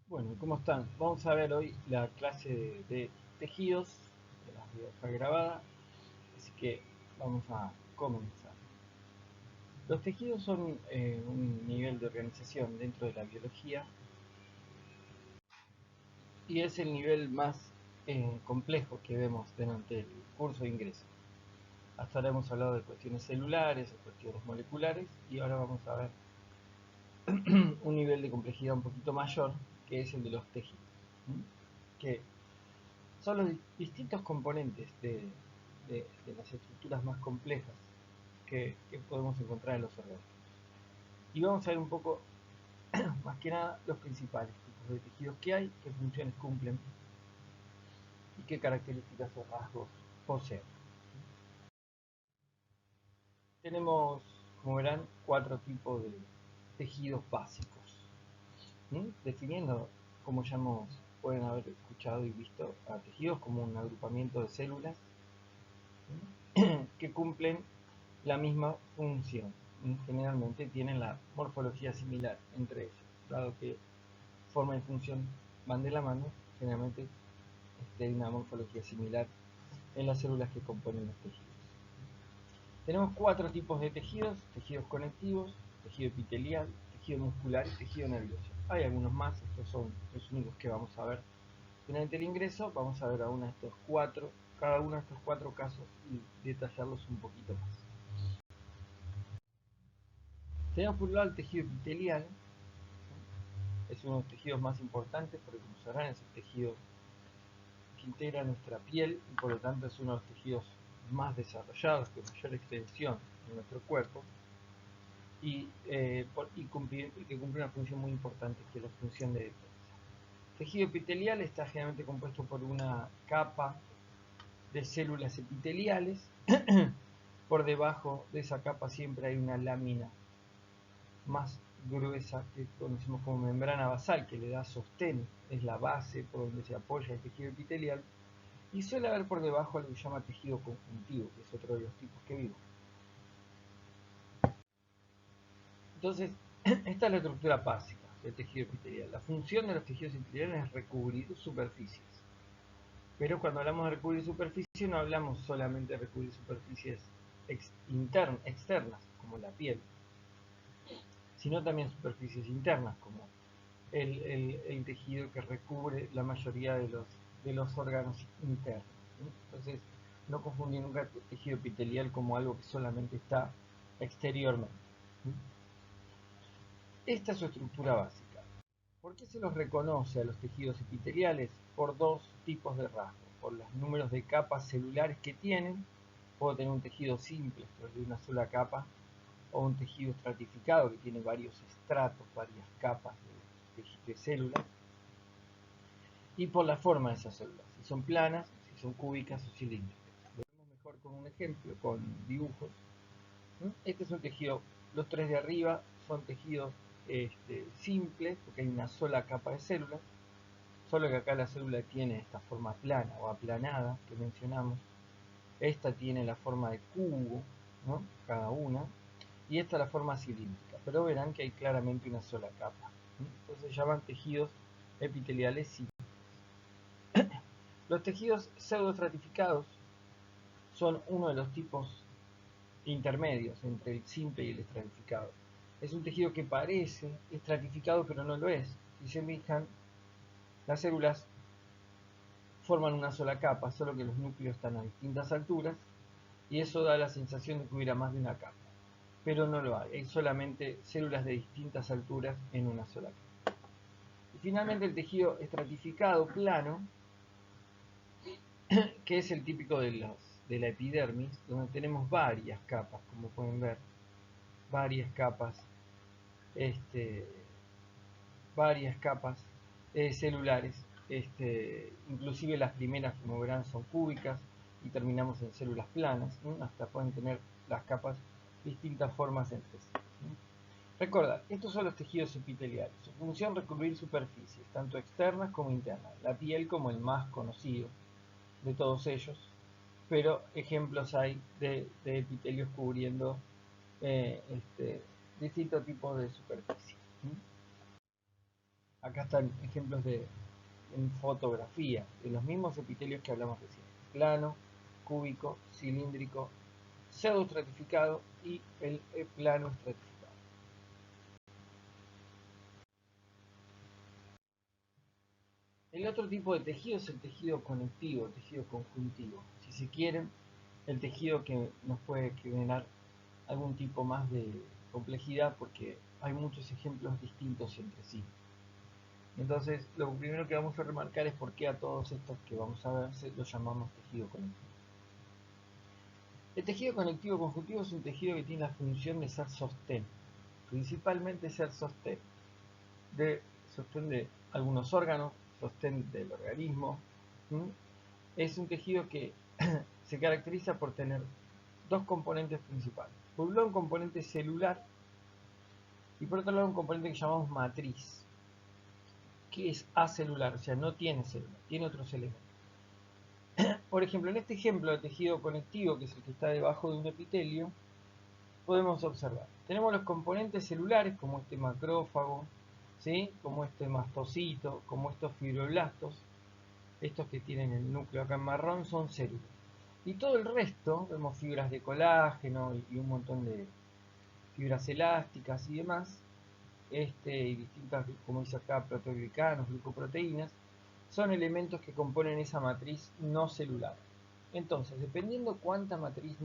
Bueno, ¿cómo están? Vamos a ver hoy la clase de tejidos de la hoja grabada, así que vamos a comenzar. Los tejidos son un nivel de organización dentro de la biología y es el nivel más complejo que vemos durante el curso de ingreso. Hasta ahora hemos hablado de cuestiones celulares, de cuestiones moleculares y ahora vamos a ver un nivel de complejidad un poquito mayor que es el de los tejidos, que son los distintos componentes de las estructuras más complejas que podemos encontrar en los organismos. Y vamos a ver un poco, más que nada, los principales tipos de tejidos que hay, qué funciones cumplen y qué características o rasgos poseen. Tenemos, como verán, cuatro tipos de tejidos básicos. Definiendo, como ya pueden haber escuchado y visto, a tejidos como un agrupamiento de células que cumplen la misma función. Generalmente tienen la morfología similar entre ellos, dado que forma y función van de la mano, generalmente hay una morfología similar en las células que componen los tejidos. Tenemos cuatro tipos de tejidos: tejidos conectivos, tejido epitelial, tejido muscular y tejido nervioso. Hay algunos más, estos son los únicos que vamos a ver durante el ingreso. Vamos a ver a uno de estos cuatro, cada uno de estos cuatro casos y detallarlos un poquito más. Tenemos por un lado el tejido epitelial, es uno de los tejidos más importantes porque, como sabrán, es el tejido que integra nuestra piel y por lo tanto es uno de los tejidos más desarrollados, con mayor extensión en nuestro cuerpo y que cumple una función muy importante, que es la función de defensa. El tejido epitelial está generalmente compuesto por una capa de células epiteliales. Por debajo de esa capa siempre hay una lámina más gruesa que conocemos como membrana basal, que le da sostén, es la base por donde se apoya el tejido epitelial, y suele haber por debajo algo que se llama tejido conjuntivo, que es otro de los tipos que vimos. Entonces, esta es la estructura básica del tejido epitelial. La función de los tejidos epiteliales es recubrir superficies, pero cuando hablamos de recubrir superficies no hablamos solamente de recubrir superficies externas, como la piel, sino también superficies internas, como el tejido que recubre la mayoría de los órganos internos. Entonces, no confundir nunca el tejido epitelial como algo que solamente está exteriormente. Esta es su estructura básica. ¿Por qué se los reconoce a los tejidos epiteliales? Por dos tipos de rasgos: por los números de capas celulares que tienen. Puedo tener un tejido simple, de una sola capa, o un tejido estratificado que tiene varios estratos, varias capas de células, y por la forma de esas células, si son planas, si son cúbicas o cilíndricas. Lo vemos mejor con un ejemplo, con dibujos. Este es un tejido, los tres de arriba son tejidos simples, porque hay una sola capa de células, solo que acá la célula tiene esta forma plana o aplanada que mencionamos. Esta tiene la forma de cubo, ¿no?, cada una, y esta la forma cilíndrica, pero verán que hay claramente una sola capa. Entonces se llaman tejidos epiteliales simples. Los tejidos pseudoestratificados son uno de los tipos intermedios entre el simple y el estratificado. Es un tejido que parece estratificado pero no lo es. Si se fijan, las células forman una sola capa, solo que los núcleos están a distintas alturas y eso da la sensación de que hubiera más de una capa, pero no lo hay solamente células de distintas alturas en una sola capa. Y finalmente el tejido estratificado plano, que es el típico de la epidermis, donde tenemos varias capas, como pueden ver, varias capas, este, varias capas celulares, inclusive las primeras, como verán, son cúbicas y terminamos en células planas, hasta pueden tener las capas distintas formas entre sí. Recordad, estos son los tejidos epiteliales. Su función: recubrir superficies, tanto externas como internas. La piel como el más conocido de todos ellos, pero ejemplos hay de epitelios cubriendo distintos tipos de superficie. Acá están ejemplos en fotografía de los mismos epitelios que hablamos recién: plano, cúbico, cilíndrico, pseudoestratificado y el plano estratificado. El otro tipo de tejido es el tejido conectivo, el tejido conjuntivo. Si se quiere, el tejido que nos puede generar algún tipo más de complejidad porque hay muchos ejemplos distintos entre sí. Entonces, lo primero que vamos a remarcar es por qué a todos estos que vamos a ver los llamamos tejido conectivo. El tejido conectivo conjuntivo es un tejido que tiene la función de ser sostén, principalmente ser sostén de algunos órganos, sostén del organismo. Es un tejido que se caracteriza por tener dos componentes principales. Por un lado, un componente celular y por otro lado, un componente que llamamos matriz, que es acelular, o sea, no tiene célula, tiene otros elementos. Por ejemplo, en este ejemplo de tejido conectivo, que es el que está debajo de un epitelio, podemos observar. Tenemos los componentes celulares, como este macrófago, ¿sí? Como este mastocito, como estos fibroblastos. Estos que tienen el núcleo acá en marrón son células. Y todo el resto, vemos fibras de colágeno y un montón de fibras elásticas y demás, y distintas, como dice acá, proteoglicanos, glucoproteínas, son elementos que componen esa matriz no celular. Entonces, dependiendo cuánta matriz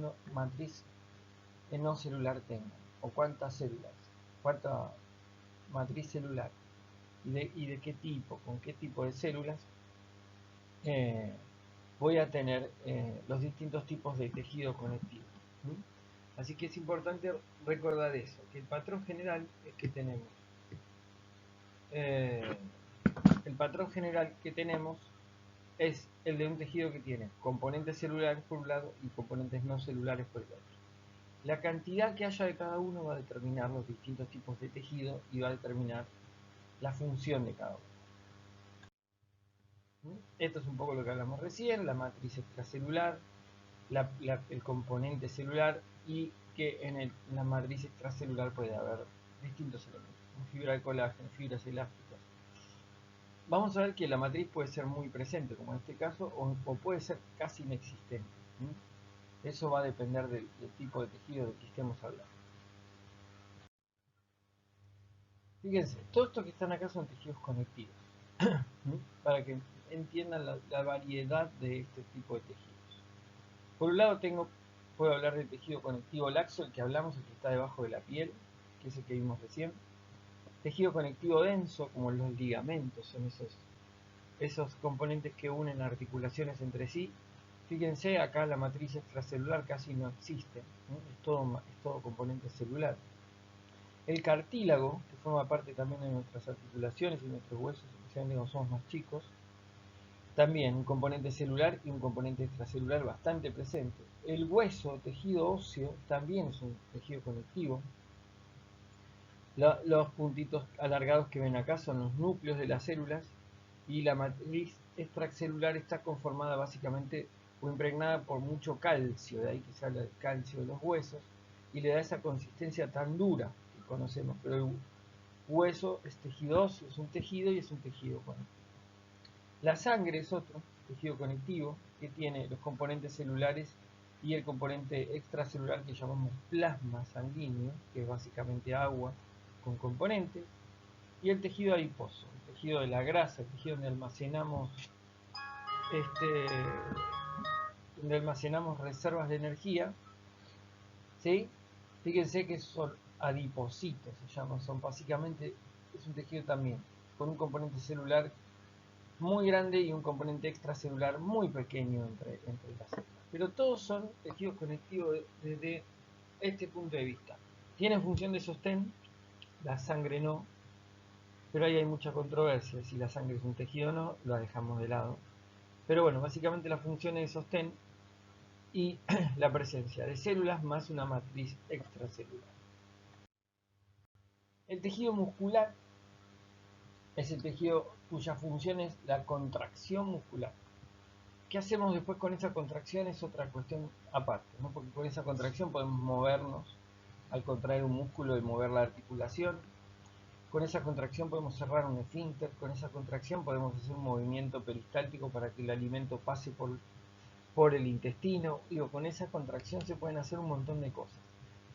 no celular tenga, o cuántas células, cuánta matriz celular, y de qué tipo, con qué tipo de células, voy a tener los distintos tipos de tejido conectivo. Así que es importante recordar eso, que el patrón general es que tenemos el patrón general que tenemos es el de un tejido que tiene componentes celulares por un lado y componentes no celulares por el otro. La cantidad que haya de cada uno va a determinar los distintos tipos de tejido y va a determinar la función de cada uno. Esto es un poco lo que hablamos recién: la matriz extracelular, el componente celular, y que en la matriz extracelular puede haber distintos elementos, fibra de colágeno, fibras elásticas. Vamos a ver que la matriz puede ser muy presente, como en este caso, o puede ser casi inexistente. Eso va a depender del tipo de tejido del que estemos hablando. Fíjense, todos estos que están acá son tejidos conectivos, para que entiendan la variedad de este tipo de tejidos. Por un lado puedo hablar del tejido conectivo laxo, el que hablamos, el que está debajo de la piel, que es el que vimos recién. Tejido conectivo denso, como los ligamentos, son esos componentes que unen articulaciones entre sí. Fíjense, acá la matriz extracelular casi no existe, es todo componente celular. El cartílago, que forma parte también de nuestras articulaciones y nuestros huesos, especialmente cuando somos más chicos, también un componente celular y un componente extracelular bastante presente. El hueso, tejido óseo, también es un tejido conectivo. Los puntitos alargados que ven acá son los núcleos de las células, y la matriz extracelular está conformada básicamente o impregnada por mucho calcio, de ahí que se habla del calcio de los huesos, y le da esa consistencia tan dura que conocemos. Pero el hueso es tejido óseo, es un tejido y es un tejido conectivo. La sangre es otro tejido conectivo que tiene los componentes celulares y el componente extracelular que llamamos plasma sanguíneo, que es básicamente agua con componentes, y el tejido adiposo, el tejido de la grasa, el tejido donde almacenamos reservas de energía, ¿sí? Fíjense que son adipocitos, se llaman, son básicamente, es un tejido también con un componente celular muy grande y un componente extracelular muy pequeño entre las células. Pero todos son tejidos conectivos desde este punto de vista. Tienen función de sostén, la sangre no, pero ahí hay mucha controversia. Si la sangre es un tejido o no, lo dejamos de lado. Pero bueno, básicamente la función es de sostén y la presencia de células más una matriz extracelular. El tejido muscular es el tejido cuya función es la contracción muscular. ¿Qué hacemos después con esa contracción? Es otra cuestión aparte, ¿no? Porque con esa contracción podemos movernos al contraer un músculo y mover la articulación. Con esa contracción podemos cerrar un esfínter, con esa contracción podemos hacer un movimiento peristáltico para que el alimento pase por el intestino. Digo, con esa contracción se pueden hacer un montón de cosas.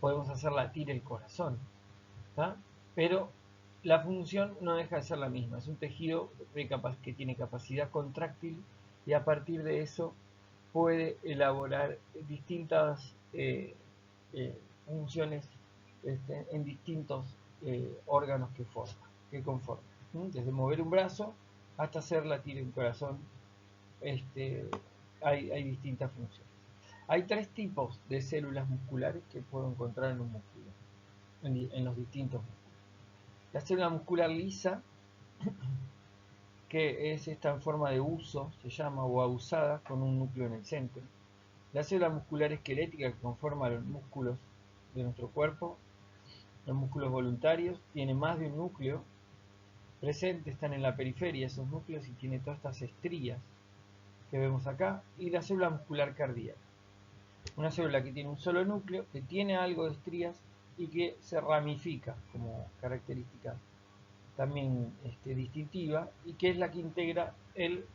Podemos hacer latir el corazón, ¿tá? Pero la función no deja de ser la misma. Es un tejido que tiene capacidad contráctil y a partir de eso puede elaborar distintas funciones en distintos órganos que conforman. Desde mover un brazo hasta hacer latir el corazón, hay distintas funciones. Hay tres tipos de células musculares que puedo encontrar en un músculo, en los distintos músculos. La célula muscular lisa, que es esta en forma de huso, se llama, o abusada, con un núcleo en el centro. La célula muscular esquelética que conforma los músculos de nuestro cuerpo, los músculos voluntarios, tiene más de un núcleo presente, están en la periferia esos núcleos y tiene todas estas estrías que vemos acá. Y la célula muscular cardíaca, una célula que tiene un solo núcleo, que tiene algo de estrías y que se ramifica como característica también distintiva, y que es la que integra el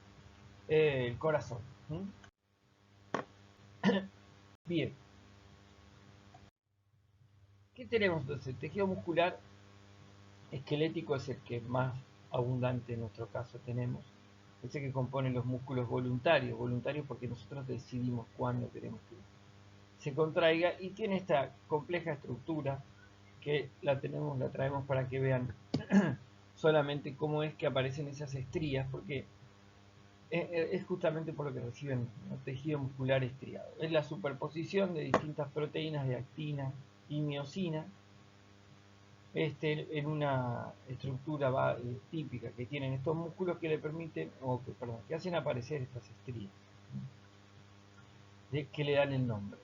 corazón. Bien, ¿qué tenemos entonces? El tejido muscular esquelético es el que más abundante en nuestro caso tenemos, es el que compone los músculos voluntarios porque nosotros decidimos cuándo queremos que se contraiga, y tiene esta compleja estructura que la traemos para que vean solamente cómo es que aparecen esas estrías, porque es justamente por lo que reciben el tejido muscular estriado. Es la superposición de distintas proteínas de actina y miosina en una estructura típica que tienen estos músculos que le permiten, que hacen aparecer estas estrías, que le dan el nombre.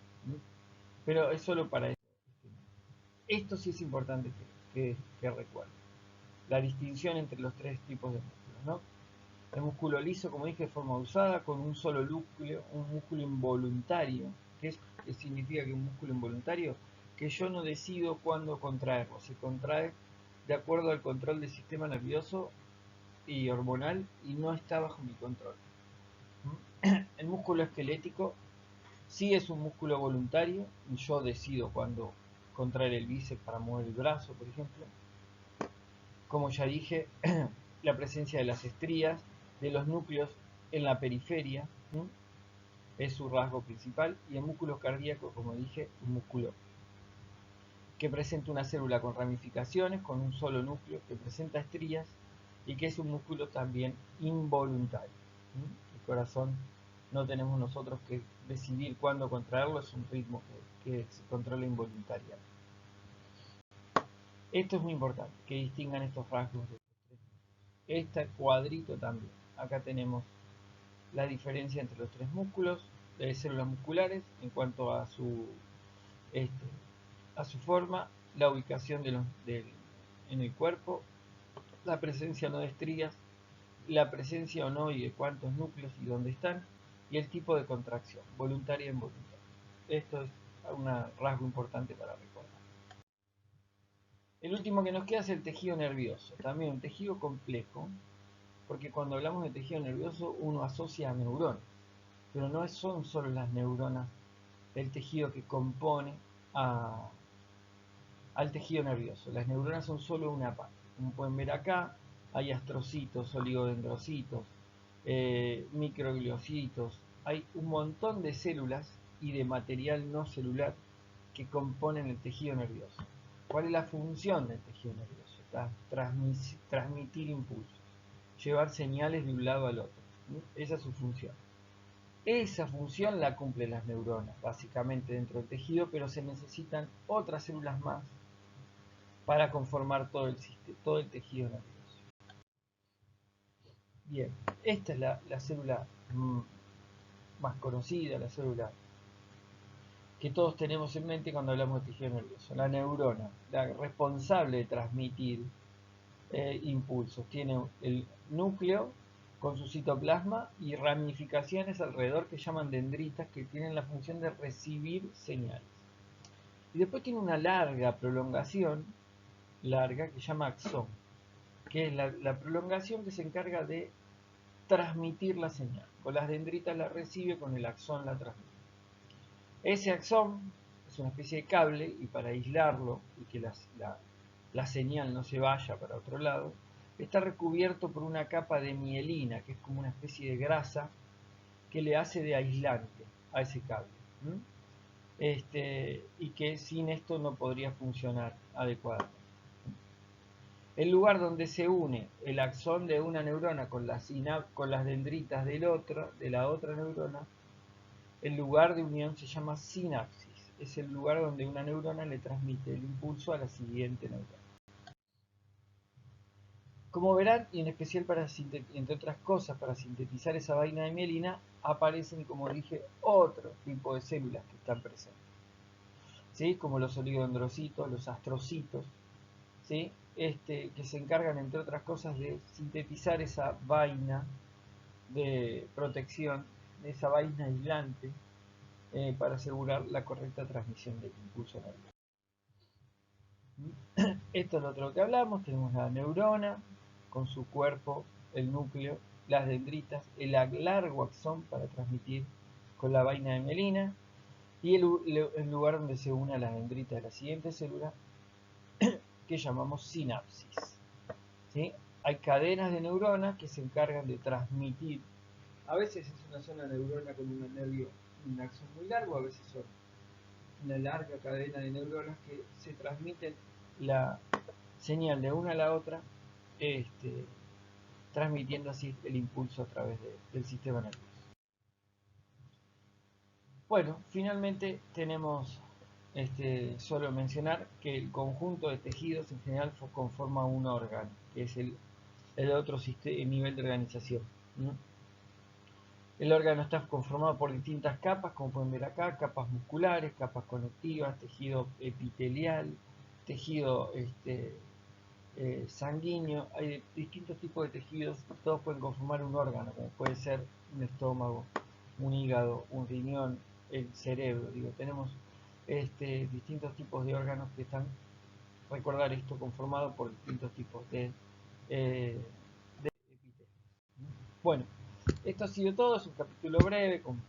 Pero es solo para eso. Esto sí es importante que recuerden. La distinción entre los tres tipos de músculos, ¿no? El músculo liso, como dije, de forma usada, con un solo núcleo, un músculo involuntario. ¿Qué significa que un músculo involuntario? Que yo no decido cuándo contraerlo. Se contrae de acuerdo al control del sistema nervioso y hormonal y no está bajo mi control. El músculo esquelético sí es un músculo voluntario. Yo decido cuándo contraer el bíceps para mover el brazo, por ejemplo. Como ya dije, la presencia de las estrías, de los núcleos en la periferia, es su rasgo principal. Y el músculo cardíaco, como dije, un músculo que presenta una célula con ramificaciones, con un solo núcleo, que presenta estrías y que es un músculo también involuntario. El corazón no tenemos nosotros que decidir cuándo contraerlo, es un ritmo que se controla involuntariamente. Esto es muy importante, que distingan estos rasgos de este cuadrito también. Acá tenemos la diferencia entre los tres músculos de células musculares en cuanto a su forma, la ubicación en el cuerpo, la presencia o no de estrías, la presencia o no y de cuántos núcleos y dónde están, y el tipo de contracción, voluntaria e involuntaria. Esto es un rasgo importante para recordar. El último que nos queda es el tejido nervioso, también un tejido complejo, porque cuando hablamos de tejido nervioso uno asocia a neuronas, pero no son solo las neuronas el tejido que compone al tejido nervioso. Las neuronas son solo una parte. Como pueden ver acá, hay astrocitos, oligodendrocitos, microgliocitos, hay un montón de células y de material no celular que componen el tejido nervioso. ¿Cuál es la función del tejido nervioso? Transmitir impulsos, llevar señales de un lado al otro. Esa es su función. Esa función la cumplen las neuronas, básicamente dentro del tejido, pero se necesitan otras células más para conformar todo el tejido nervioso. Bien, esta es la célula más conocida, la célula que todos tenemos en mente cuando hablamos de tejido nervioso, la neurona, la responsable de transmitir impulsos. Tiene el núcleo con su citoplasma y ramificaciones alrededor que llaman dendritas, que tienen la función de recibir señales. Y después tiene una larga prolongación, que se llama axón. que es la prolongación que se encarga de transmitir la señal. Con las dendritas la recibe, con el axón la transmite. Ese axón es una especie de cable y para aislarlo y que la señal no se vaya para otro lado, está recubierto por una capa de mielina, que es como una especie de grasa que le hace de aislante a ese cable. Y que sin esto no podría funcionar adecuadamente. El lugar donde se une el axón de una neurona con las dendritas de la otra neurona, el lugar de unión se llama sinapsis. Es el lugar donde una neurona le transmite el impulso a la siguiente neurona. Como verán, y en especial entre otras cosas, para sintetizar esa vaina de mielina, aparecen, como dije, otro tipo de células que están presentes, ¿sí? Como los oligodendrocitos, los astrocitos, ¿sí? Que se encargan, entre otras cosas, de sintetizar esa vaina de protección, esa vaina aislante, para asegurar la correcta transmisión del impulso nervioso. Esto es lo otro que hablamos. Tenemos la neurona con su cuerpo, el núcleo, las dendritas, el largo axón para transmitir con la vaina de mielina y el lugar donde se une a las dendritas de la siguiente célula que llamamos sinapsis. ¿Sí? Hay cadenas de neuronas que se encargan de transmitir. A veces es una sola neurona con un axón muy largo, a veces son una larga cadena de neuronas que se transmiten la señal de una a la otra, transmitiendo así el impulso a través del sistema nervioso. Bueno, finalmente tenemos solo mencionar que el conjunto de tejidos en general conforma un órgano, que es el otro nivel de organización. El órgano está conformado por distintas capas, como pueden ver acá, capas musculares, capas conectivas, tejido epitelial, tejido sanguíneo. Hay distintos tipos de tejidos, todos pueden conformar un órgano, como puede ser un estómago, un hígado, un riñón, el cerebro. Tenemos distintos tipos de órganos que están, recordar esto, conformado por distintos tipos de epitelios. Bueno, esto ha sido todo, es un capítulo breve, con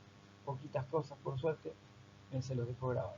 poquitas cosas por suerte, se los dejo grabado.